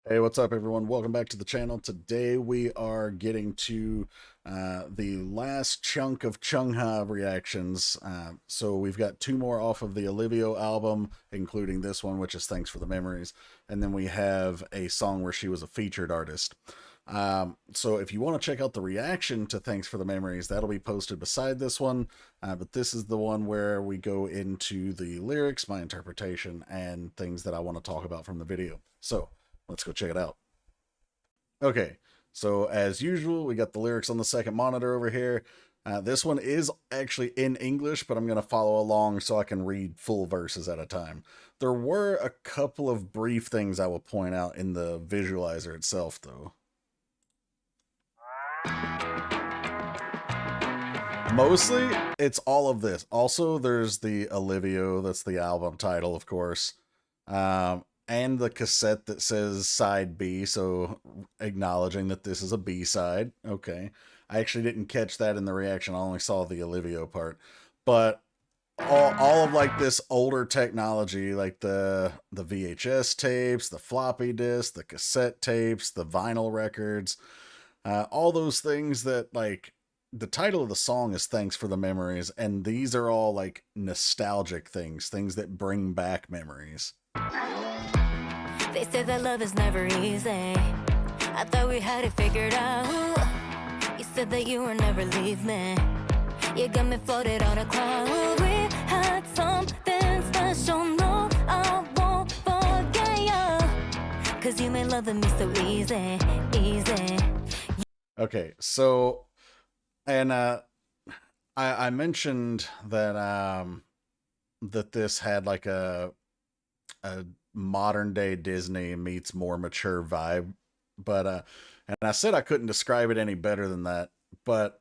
Hey, what's up, everyone? Welcome back to the channel. Today we are getting to the last chunk of Chungha reactions. So we've got two more off of the Alivio album, including this one, which is Thanks for the Memories. And then we have a song where she was a featured artist. So if you want to check out the reaction to Thanks for the Memories, that'll be posted beside this one. But this is the one where we go into the lyrics, my interpretation, and things that I want to talk about from the video. So let's go check it out. Okay, so as usual, we got the lyrics on the second monitor over here. This one is actually in English, but I'm going to follow along so I can read full verses at a time. There were a couple of brief things I will point out in the visualizer itself, though. Mostly, it's all of this. Also, there's the Alivio, that's the album title, of course. And the cassette that says side B, so acknowledging that this is a B side. Okay. I actually didn't catch that in the reaction. I only saw the Alivio part. But all of like this older technology, like the VHS tapes, the floppy disk, the cassette tapes, the vinyl records, all those things that like the title of the song is Thanks for the Memories, and these are all like nostalgic things that bring back memories. They say that love is never easy. I thought we had it figured out. You said that you would never leave me. You got me floated on a cloud. We had something special. No, I won't forget you. Cause you made loving me so easy, easy. Okay, so, and I mentioned that that this had like a modern day Disney meets more mature vibe, but and I said I couldn't describe it any better than that, but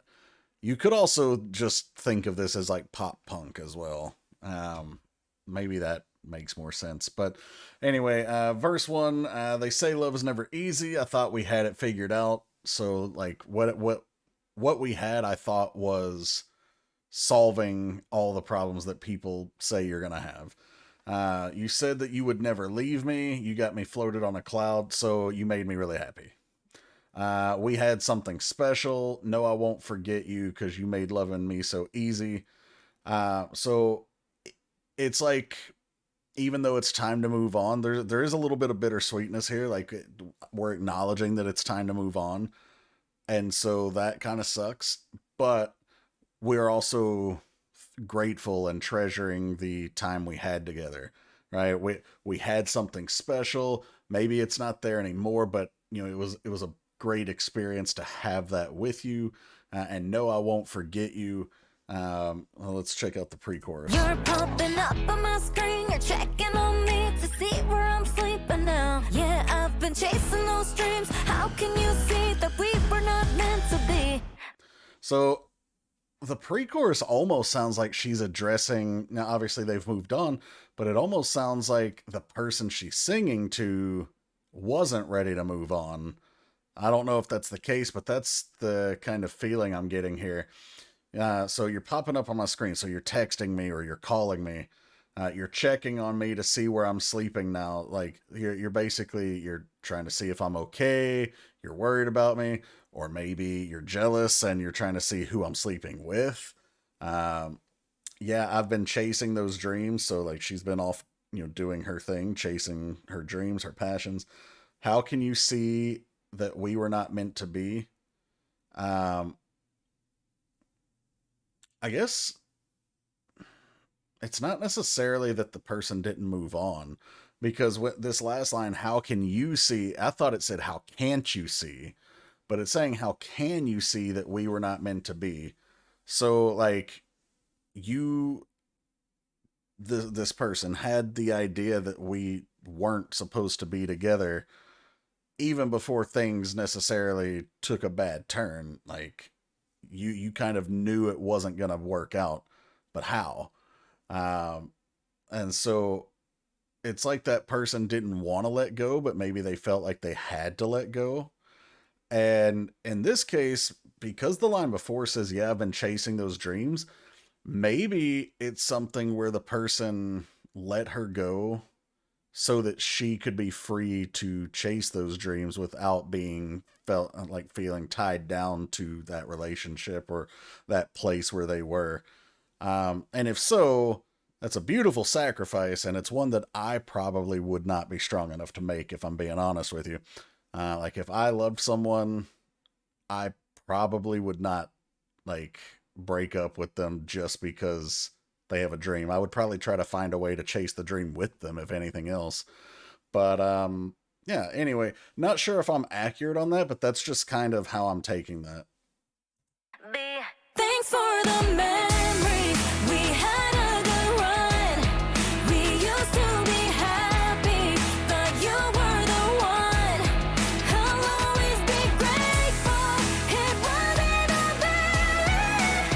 you could also just think of this as like pop punk as well. Maybe that makes more sense, but anyway, verse one, they say love is never easy. I thought we had it figured out. So like what we had, I thought, was solving all the problems that people say you're gonna have. You said that you would never leave me. You got me floated on a cloud, so you made me really happy. We had something special. No, I won't forget you because you made loving me so easy. So it's like, even though it's time to move on, there is a little bit of bittersweetness here. Like we're acknowledging that it's time to move on, and so that kind of sucks. But we're also grateful and treasuring the time we had together, right? We had something special. Maybe it's not there anymore, but you know, it was a great experience to have that with you. And no, I won't forget you. Well, let's check out the pre-chorus. You're popping up on my screen. You're checking on me to see where I'm sleeping now. Yeah, I've been chasing those dreams. How can you see that we were not meant to be? So the pre-chorus almost sounds like she's addressing, now obviously they've moved on, but it almost sounds like the person she's singing to wasn't ready to move on. I don't know if that's the case, but that's the kind of feeling I'm getting here. So you're popping up on my screen, so you're texting me or you're calling me. You're checking on me to see where I'm sleeping now. Like you're basically, you're trying to see if I'm okay. You're worried about me, or maybe you're jealous and you're trying to see who I'm sleeping with. Yeah, I've been chasing those dreams. So like she's been off, you know, doing her thing, chasing her dreams, her passions. How can you see that we were not meant to be? Um, I guess it's not necessarily that the person didn't move on, because with this last line, how can you see? I thought it said, how can't you see? But it's saying, how can you see that we were not meant to be? So, like, you, this person had the idea that we weren't supposed to be together even before things necessarily took a bad turn. Like, you kind of knew it wasn't going to work out, but how? Um, and so it's like that person didn't want to let go, but maybe they felt like they had to let go. And in this case, because the line before says, yeah, I've been chasing those dreams, maybe it's something where the person let her go so that she could be free to chase those dreams without being felt like feeling tied down to that relationship or that place where they were. And if so, that's a beautiful sacrifice, and it's one that I probably would not be strong enough to make, if I'm being honest with you. Like, if I loved someone, I probably would not, like, break up with them just because they have a dream. I would probably try to find a way to chase the dream with them, if anything else. But, yeah, anyway, not sure if I'm accurate on that, but that's just kind of how I'm taking that. Thanks for the memories. We had a good run. We used to be happy. Thought you were the one. I'll always be grateful. It wasn't a bad.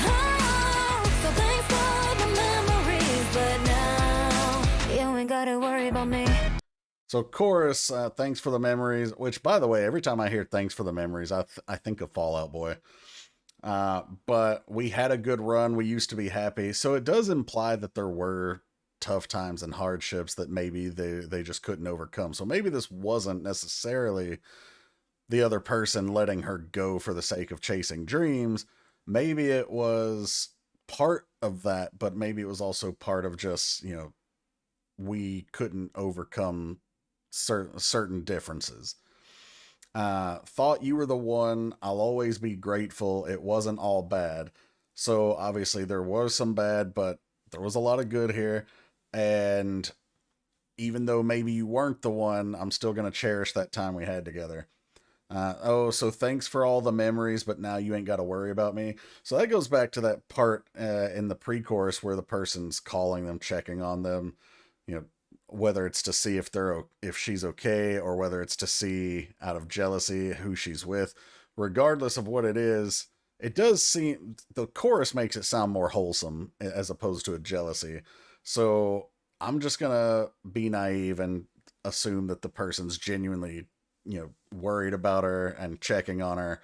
Oh, so thanks for the memories. But now you ain't gotta worry about me. So, chorus, thanks for the memories, which, by the way, every time I hear thanks for the memories, I think of Fall Out Boy. But we had a good run. We used to be happy. So it does imply that there were tough times and hardships that maybe they just couldn't overcome. So maybe this wasn't necessarily the other person letting her go for the sake of chasing dreams. Maybe it was part of that, but maybe it was also part of just, we couldn't overcome certain differences. Thought you were the one. I'll always be grateful. It wasn't all bad. So obviously there was some bad, but there was a lot of good here. And even though maybe you weren't the one, I'm still going to cherish that time we had together. So thanks for all the memories, but now you ain't got to worry about me. So that goes back to that part in the pre-chorus where the person's calling them, checking on them, whether it's to see if she's okay, or whether it's to see out of jealousy who she's with. Regardless of what it is, it does seem the chorus makes it sound more wholesome as opposed to a jealousy. So I'm just gonna be naive and assume that the person's genuinely, worried about her and checking on her.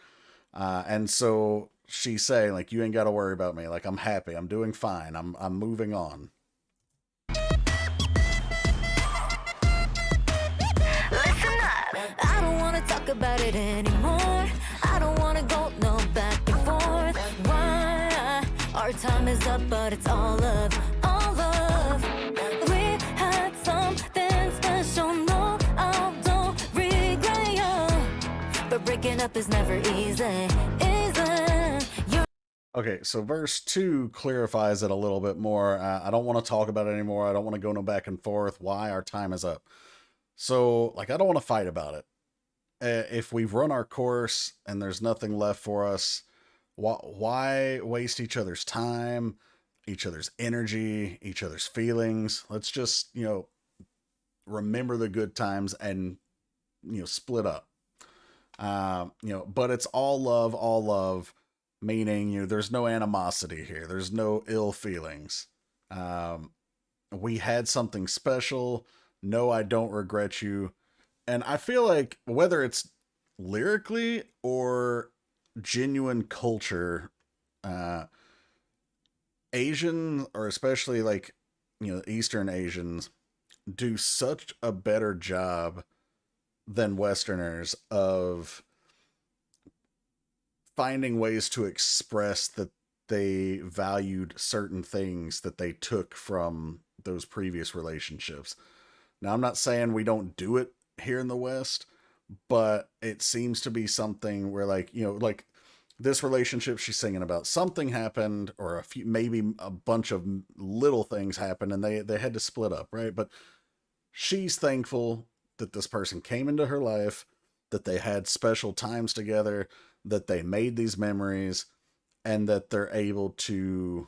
And so she's saying, like, you ain't got to worry about me. Like, I'm happy. I'm doing fine. I'm moving on. I don't wanna talk about it anymore. I don't wanna go no back and forth. Why? Our time is up, but it's all love, all love. We had something special, no, I don't regret you. But breaking up is never easy, Okay, so verse 2 clarifies it a little bit more. I don't want to talk about it anymore. I don't want to go no back and forth. Why? Our time is up. So, like, I don't want to fight about it. If we've run our course and there's nothing left for us, why waste each other's time, each other's energy, each other's feelings? Let's just, remember the good times and, split up. But it's all love, meaning, there's no animosity here. There's no ill feelings. We had something special. No, I don't regret you. And I feel like whether it's lyrically or genuine culture, Asian, or especially like, Eastern Asians, do such a better job than Westerners of finding ways to express that they valued certain things that they took from those previous relationships. Now, I'm not saying we don't do it here in the West, but it seems to be something where, like, like this relationship she's singing about, something happened, or maybe a bunch of little things happened, and they had to split up, right? But she's thankful that this person came into her life, that they had special times together, that they made these memories, and that they're able to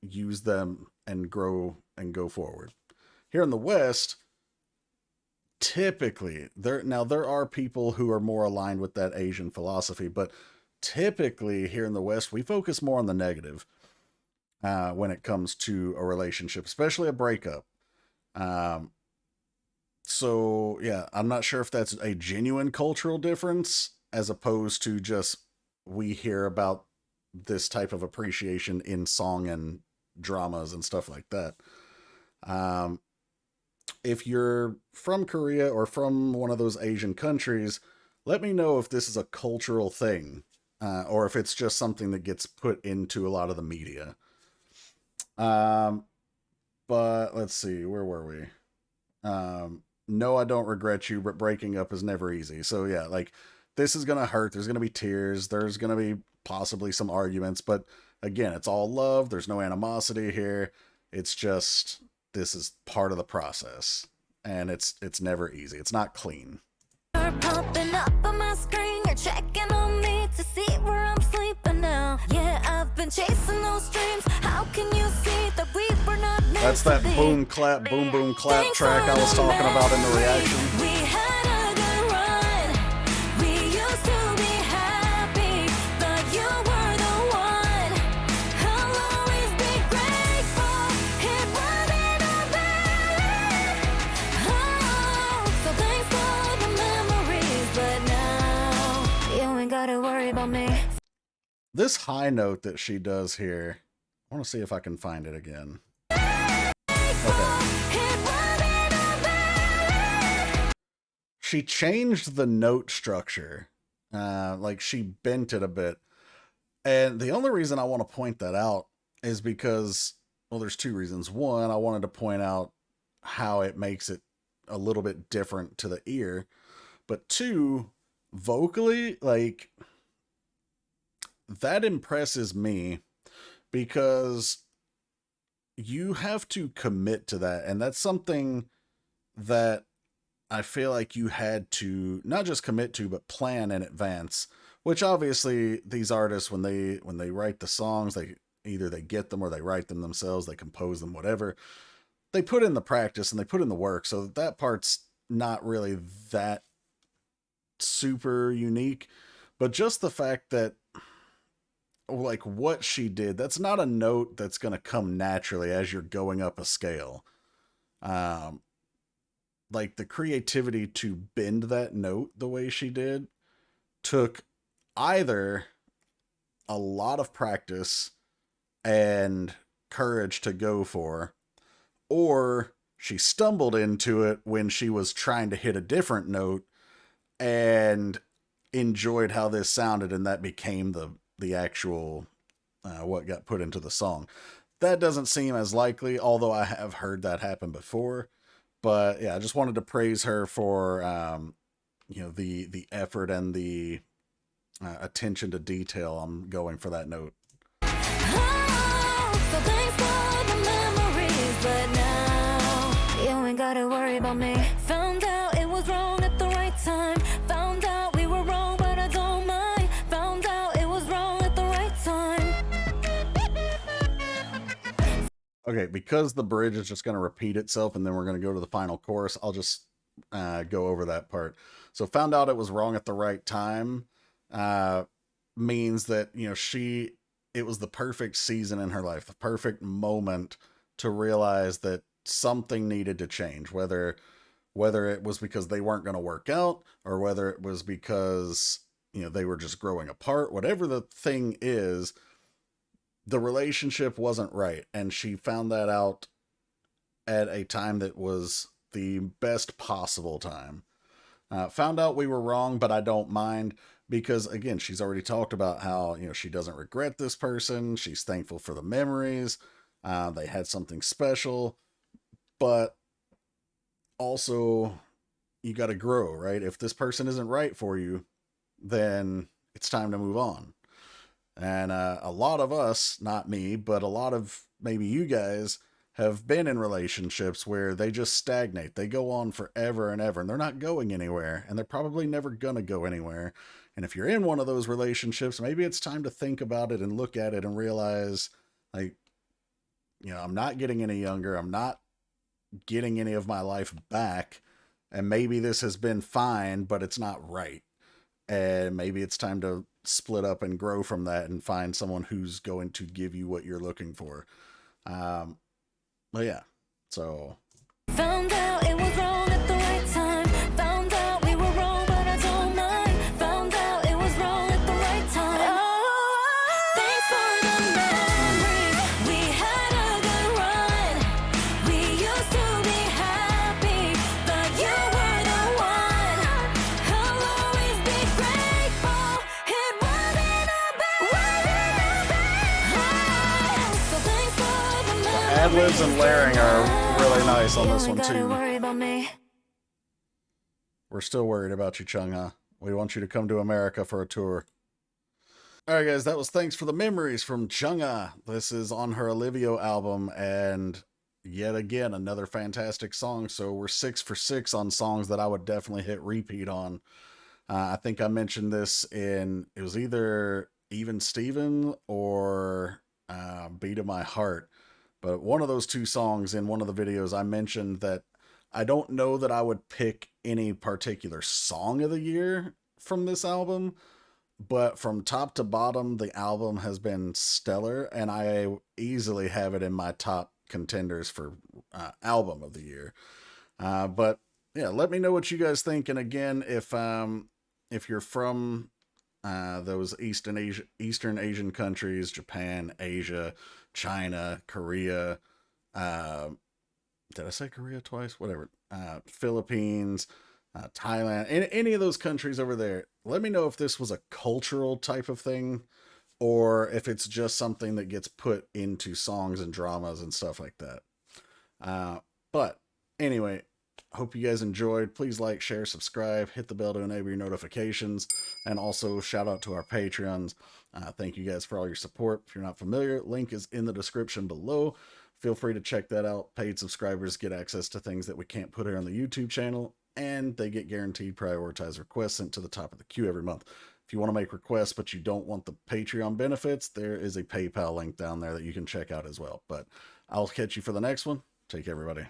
use them and grow and go forward. Here in the West, typically, there are people who are more aligned with that Asian philosophy, but typically here in the West, we focus more on the negative when it comes to a relationship, especially a breakup. So yeah, I'm not sure if that's a genuine cultural difference as opposed to just we hear about this type of appreciation in song and dramas and stuff like that. if you're from Korea or from one of those Asian countries, let me know if this is a cultural thing, or if it's just something that gets put into a lot of the media. Um, but let's see, where were we? No, I don't regret you, but breaking up is never easy. So yeah, like this is gonna hurt. There's gonna be tears. There's gonna be possibly some arguments, but again, it's all love. There's no animosity here. It's just this is part of the process, and it's never easy. It's not clean. You're popping up on my screen. You're checking on me to see where I'm sleeping now. Yeah, I've been chasing those dreams. How can you see that we were not meant That's to that be? boom clap, boom boom clap track I was talking about in the reaction. We had a good run. We used to be happy, but you were the one. I'll always be grateful. It wasn't a bad. Oh, so thanks for the memories, but now you ain't gotta worry about me. This high note that she does here, I want to see if I can find it again. She changed the note structure. Like she bent it a bit. And the only reason I want to point that out is because, well, there's two reasons. One, I wanted to point out how it makes it a little bit different to the ear. But two, vocally, like, that impresses me because you have to commit to that. And that's something that I feel like you had to not just commit to, but plan in advance, which obviously these artists, when they write the songs, they either they get them or they write them themselves, they compose them, whatever. They put in the practice and they put in the work. So that part's not really that super unique, but just the fact that like what she did, that's not a note that's going to come naturally as you're going up a scale. Like the creativity to bend that note the way she did took either a lot of practice and courage to go for, or she stumbled into it when she was trying to hit a different note and enjoyed how this sounded, and that became the actual what got put into the song. That doesn't seem as likely, although I have heard that happen before. But yeah, I just wanted to praise her for the effort and the attention to detail I'm going for that note. Oh, so thanks for the memories, but now you ain't gotta worry about me. Found out it was wrong at the right time. Found out we were wrong, but I don't mind. Found out it was wrong at the right time. Okay, because the bridge is just going to repeat itself and then we're going to go to the final chorus, I'll just go over that part. So found out it was wrong at the right time means that, it was the perfect season in her life, the perfect moment to realize that something needed to change, whether it was because they weren't going to work out or whether it was because, they were just growing apart, whatever the thing is. The relationship wasn't right, and she found that out at a time that was the best possible time. Found out we were wrong, but I don't mind because, again, she's already talked about how, she doesn't regret this person. She's thankful for the memories. They had something special, but also you got to grow, right? If this person isn't right for you, then it's time to move on. And a lot of us, not me, but a lot of maybe you guys have been in relationships where they just stagnate. They go on forever and ever, and they're not going anywhere, and they're probably never going to go anywhere. And if you're in one of those relationships, maybe it's time to think about it and look at it and realize, like, I'm not getting any younger. I'm not getting any of my life back. And maybe this has been fine, but it's not right. And maybe it's time to split up and grow from that and find someone who's going to give you what you're looking for. But yeah, so. Found out it was wrong at the right time. Found out we were wrong, but I don't mind. Found out it was wrong at the right time. Oh, thanks for the memories. We had a good run. We used to be happy. ad-libs and layering are really nice on this one too. We're still worried about you, Chungha. We want you to come to America for a tour. Alright guys, that was Thanks for the Memories from Chungha. This is on her Alivio album, and yet again, another fantastic song. So we're 6 for 6 on songs that I would definitely hit repeat on. I think I mentioned this in, it was either Even Steven or Beat of My Heart. But one of those two songs in one of the videos, I mentioned that I don't know that I would pick any particular song of the year from this album, but from top to bottom, the album has been stellar, and I easily have it in my top contenders for album of the year. But yeah, let me know what you guys think. And again, if you're from those Eastern Asian countries, Japan, Asia, China, Korea, did I say Korea twice? Whatever. Philippines, Thailand, any of those countries over there, let me know if this was a cultural type of thing or if it's just something that gets put into songs and dramas and stuff like that. But anyway, hope you guys enjoyed. Please like, share, subscribe, hit the bell to enable your notifications, and also shout out to our Patreons. Thank you guys for all your support. If you're not familiar, link is in the description below. Feel free to check that out. Paid subscribers get access to things that we can't put here on the YouTube channel, and they get guaranteed prioritized requests sent to the top of the queue every month. If you want to make requests but you don't want the Patreon benefits, there is a PayPal link down there that you can check out as well. But I'll catch you for the next one. Take care, everybody.